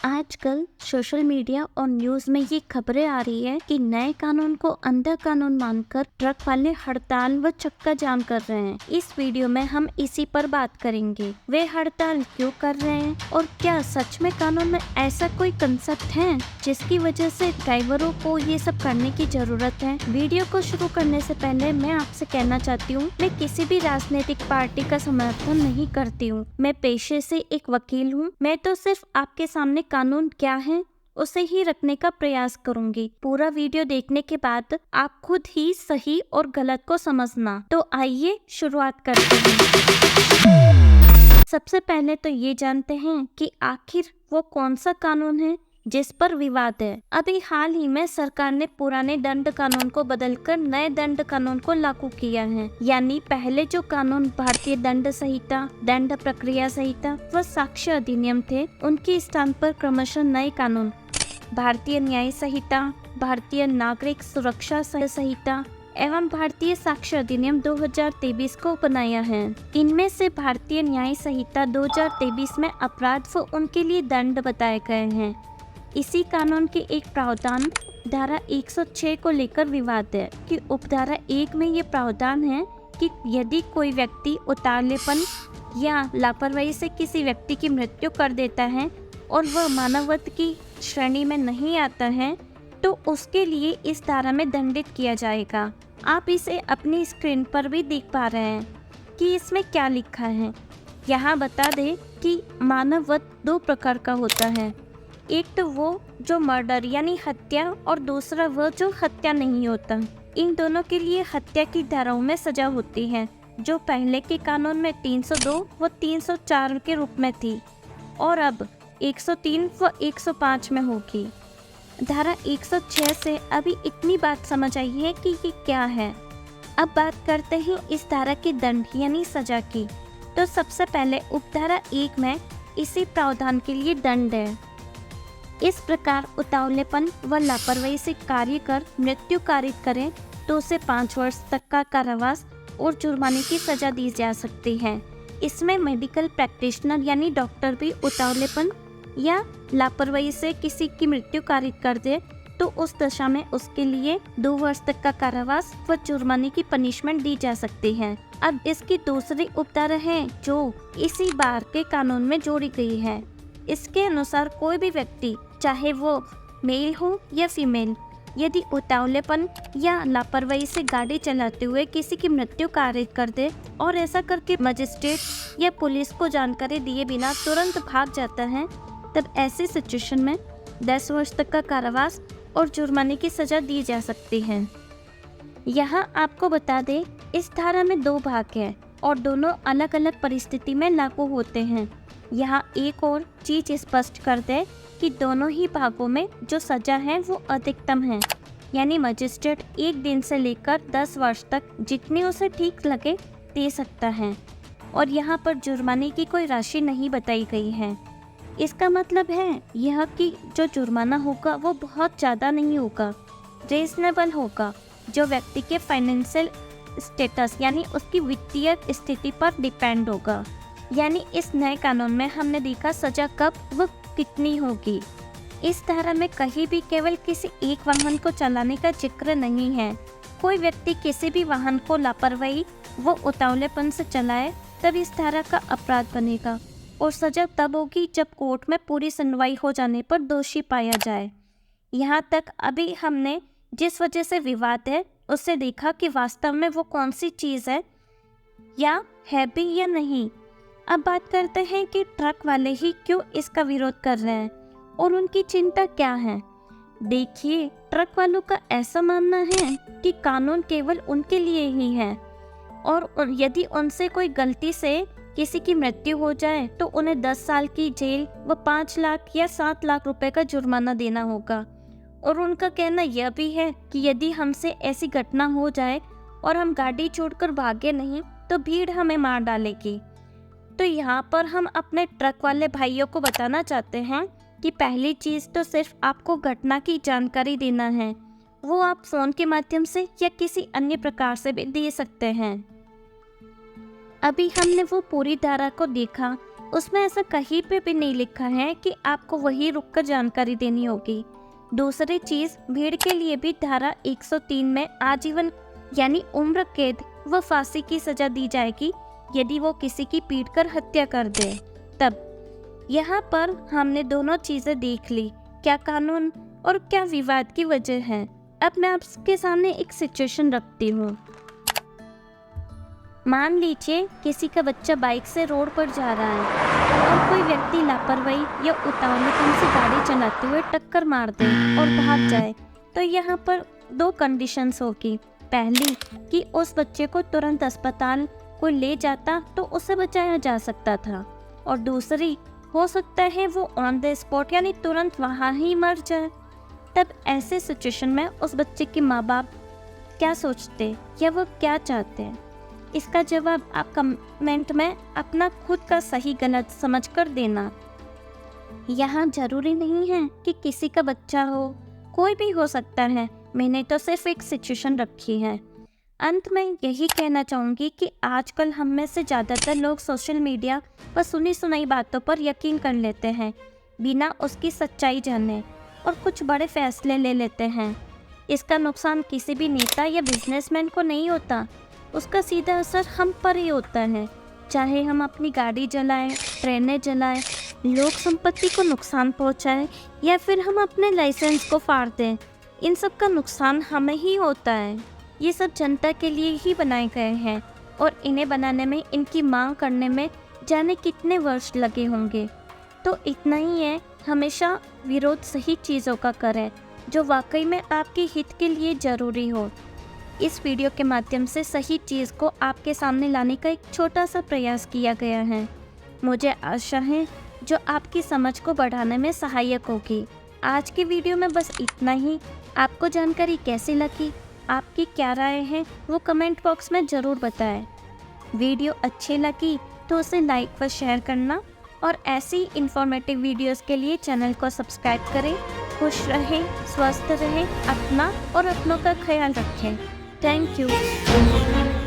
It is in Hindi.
आजकल सोशल मीडिया और न्यूज में ये खबरें आ रही है कि नए कानून को अंधा कानून मानकर ट्रक वाले हड़ताल व चक्का जाम कर रहे हैं। इस वीडियो में हम इसी पर बात करेंगे। वे हड़ताल क्यों कर रहे हैं और क्या सच में कानून में ऐसा कोई कंसेप्ट है जिसकी वजह से ड्राइवरों को ये सब करने की जरूरत है। वीडियो को शुरू करने से पहले मैं आपसे कहना चाहती हूँ, मैं किसी भी राजनीतिक पार्टी का समर्थन नहीं करती हूँ। मैं पेशे से एक वकील हूँ। मैं तो सिर्फ आपके सामने कानून क्या है उसे ही रखने का प्रयास करूंगी। पूरा वीडियो देखने के बाद आप खुद ही सही और गलत को समझना। तो आइए शुरुआत करते हैं। सबसे पहले तो ये जानते हैं कि आखिर वो कौन सा कानून है जिस पर विवाद है। अभी हाल ही में सरकार ने पुराने दंड कानून को बदलकर नए दंड कानून को लागू किया है। यानी पहले जो कानून भारतीय दंड संहिता, दंड प्रक्रिया संहिता व साक्ष्य अधिनियम थे, उनके स्थान पर क्रमशः नए कानून भारतीय न्याय संहिता, भारतीय नागरिक सुरक्षा संहिता एवं भारतीय साक्ष्य अधिनियम 2023 को बनाया है। इनमें से भारतीय न्याय संहिता 2023 में अपराध व उनके लिए दंड बताए गए हैं। इसी कानून के एक प्रावधान धारा 106 को लेकर विवाद है कि उपधारा 1 में ये प्रावधान है कि यदि कोई व्यक्ति उतावलेपन या लापरवाही से किसी व्यक्ति की मृत्यु कर देता है और वह मानववध की श्रेणी में नहीं आता है तो उसके लिए इस धारा में दंडित किया जाएगा। आप इसे अपनी स्क्रीन पर भी देख पा रहे हैं कि इसमें क्या लिखा है। यहाँ बता दें कि मानववध 2 प्रकार का होता है। एक तो वो जो मर्डर यानी हत्या और दूसरा वो जो हत्या नहीं होता। इन दोनों के लिए हत्या की धाराओं में सजा होती है जो पहले के कानून में 302 व 304 के रूप में थी और अब 103 व 105 में होगी। धारा 106 से अभी इतनी बात समझ आई है कि ये क्या है। अब बात करते हैं इस धारा के दंड यानी सजा की। तो सबसे पहले उपधारा 1 में इसी प्रावधान के लिए दंड है। इस प्रकार उतावलेपन व लापरवाही से कार्य कर मृत्यु कारित करें तो उसे 5 वर्ष तक का कारावास और जुर्माने की सजा दी जा सकती है। इसमें मेडिकल प्रैक्टिशनर यानी डॉक्टर भी उतावलेपन या लापरवाही से किसी की मृत्यु कारित कर दे तो उस दशा में उसके लिए 2 वर्ष तक का कारावास व जुर्माने की पनिशमेंट दी जा सकती है। अब इसकी दूसरी उपधारा है जो इसी बार के कानून में जोड़ी गई है। इसके अनुसार कोई भी व्यक्ति चाहे वो मेल हो या फीमेल यदि उतावलेपन या लापरवाही से गाड़ी चलाते हुए किसी की मृत्यु कारित कर दे और ऐसा करके मजिस्ट्रेट या पुलिस को जानकारी दिए बिना तुरंत भाग जाता है तब ऐसी सिचुएशन में 10 वर्ष तक का कारावास और जुर्माने की सजा दी जा सकती है। यहाँ आपको बता दें इस धारा में 2 भाग है और दोनों अलग अलग परिस्थिति में लागू होते हैं। यहाँ एक और चीज स्पष्ट कर दे कि दोनों ही भागों में जो सजा है वो अधिकतम है। यानी मजिस्ट्रेट 1 दिन से लेकर 10 वर्ष तक जितनी उसे ठीक लगे दे सकता है और यहाँ पर जुर्माने की कोई राशि नहीं बताई गई है। इसका मतलब है यह कि जो जुर्माना होगा वो बहुत ज़्यादा नहीं होगा, रीजनेबल होगा, जो व्यक्ति के फाइनेंशियल स्टेटस यानी उसकी वित्तीय स्थिति पर डिपेंड होगा। यानी इस नए कानून में हमने देखा सजा कब व कितनी होगी। इस धारा में कहीं भी केवल किसी एक वाहन को चलाने का जिक्र नहीं है। कोई व्यक्ति किसी भी वाहन को लापरवाही व उतावलेपन से चलाए तब इस धारा का अपराध बनेगा और सजा तब होगी जब कोर्ट में पूरी सुनवाई हो जाने पर दोषी पाया जाए। यहाँ तक अभी हमने जिस वजह से विवाद है उससे देखा कि वास्तव में वो कौन सी चीज़ है या है भी या नहीं। अब बात करते हैं कि ट्रक वाले ही क्यों इसका विरोध कर रहे हैं और उनकी चिंता क्या है। देखिए, ट्रक वालों का ऐसा मानना है कि कानून केवल उनके लिए ही है और यदि उनसे कोई गलती से किसी की मृत्यु हो जाए तो उन्हें 10 साल की जेल व 5 लाख या 7 लाख रुपए का जुर्माना देना होगा। और उनका कहना यह भी है कि यदि हमसे ऐसी घटना हो जाए और हम गाड़ी छोड़कर भागे नहीं तो भीड़ हमें मार डालेगी। तो यहाँ पर हम अपने ट्रक वाले भाइयों को बताना चाहते हैं कि पहली चीज़ तो सिर्फ आपको घटना की जानकारी देना है, वो आप फ़ोन के माध्यम से या किसी अन्य प्रकार से भी दे सकते हैं। अभी हमने वो पूरी धारा को देखा उसमें ऐसा कहीं पे भी नहीं लिखा है कि आपको वहीं रुककर जानकारी देनी होगी। दूसरी चीज, भीड़ के लिए भी धारा 103 में आजीवन यानी उम्र कैद व फांसी की सजा दी जाएगी यदि वो किसी की पीटकर हत्या कर दे। तब यहाँ पर हमने दोनों चीजें देख ली, क्या कानून और क्या विवाद की वजह है। अब मैं आपके सामने एक सिचुएशन रखती हूँ। मान लीजिए किसी का बच्चा बाइक से रोड पर जा रहा है और कोई व्यक्ति लापरवाही या उतावलेपन से गाड़ी चलाते हुए टक्कर मार दे और भाग जाए, तो यहाँ पर दो कंडीशंस होगी। पहली कि उस बच्चे को तुरंत अस्पताल को ले जाता तो उसे बचाया जा सकता था, और दूसरी हो सकता है वो ऑन द स्पॉट यानी तुरंत वहाँ ही मर जाए। तब ऐसे सिचुएशन में उस बच्चे के माँ बाप क्या सोचते या वो क्या चाहते हैं, इसका जवाब आप कमेंट में अपना खुद का सही गलत समझकर देना। यहाँ जरूरी नहीं है कि किसी का बच्चा हो, कोई भी हो सकता है। मैंने तो सिर्फ एक सिचुएशन रखी है। अंत में यही कहना चाहूँगी कि आजकल हम में से ज़्यादातर लोग सोशल मीडिया पर सुनी सुनाई बातों पर यकीन कर लेते हैं बिना उसकी सच्चाई जाने, और कुछ बड़े फैसले ले लेते हैं। इसका नुकसान किसी भी नेता या बिजनेसमैन को नहीं होता, उसका सीधा असर हम पर ही होता है। चाहे हम अपनी गाड़ी जलाएं, ट्रेनें जलाएं, लोक संपत्ति को नुकसान पहुंचाएं या फिर हम अपने लाइसेंस को फाड़ दें, इन सब का नुकसान हमें ही होता है। ये सब जनता के लिए ही बनाए गए हैं और इन्हें बनाने में, इनकी मांग करने में जाने कितने वर्ष लगे होंगे। तो इतना ही है, हमेशा विरोध सही चीज़ों का करें जो वाकई में आपके हित के लिए ज़रूरी हो। इस वीडियो के माध्यम से सही चीज़ को आपके सामने लाने का एक छोटा सा प्रयास किया गया है। मुझे आशा है जो आपकी समझ को बढ़ाने में सहायक होगी। आज की वीडियो में बस इतना ही। आपको जानकारी कैसी लगी, आपकी क्या राय है, वो कमेंट बॉक्स में ज़रूर बताएं। वीडियो अच्छी लगी तो उसे लाइक व शेयर करना, और ऐसी इंफॉर्मेटिव वीडियोस के लिए चैनल को सब्सक्राइब करें। खुश रहें, स्वस्थ रहें, अपना और अपनों का ख्याल रखें। Thank you.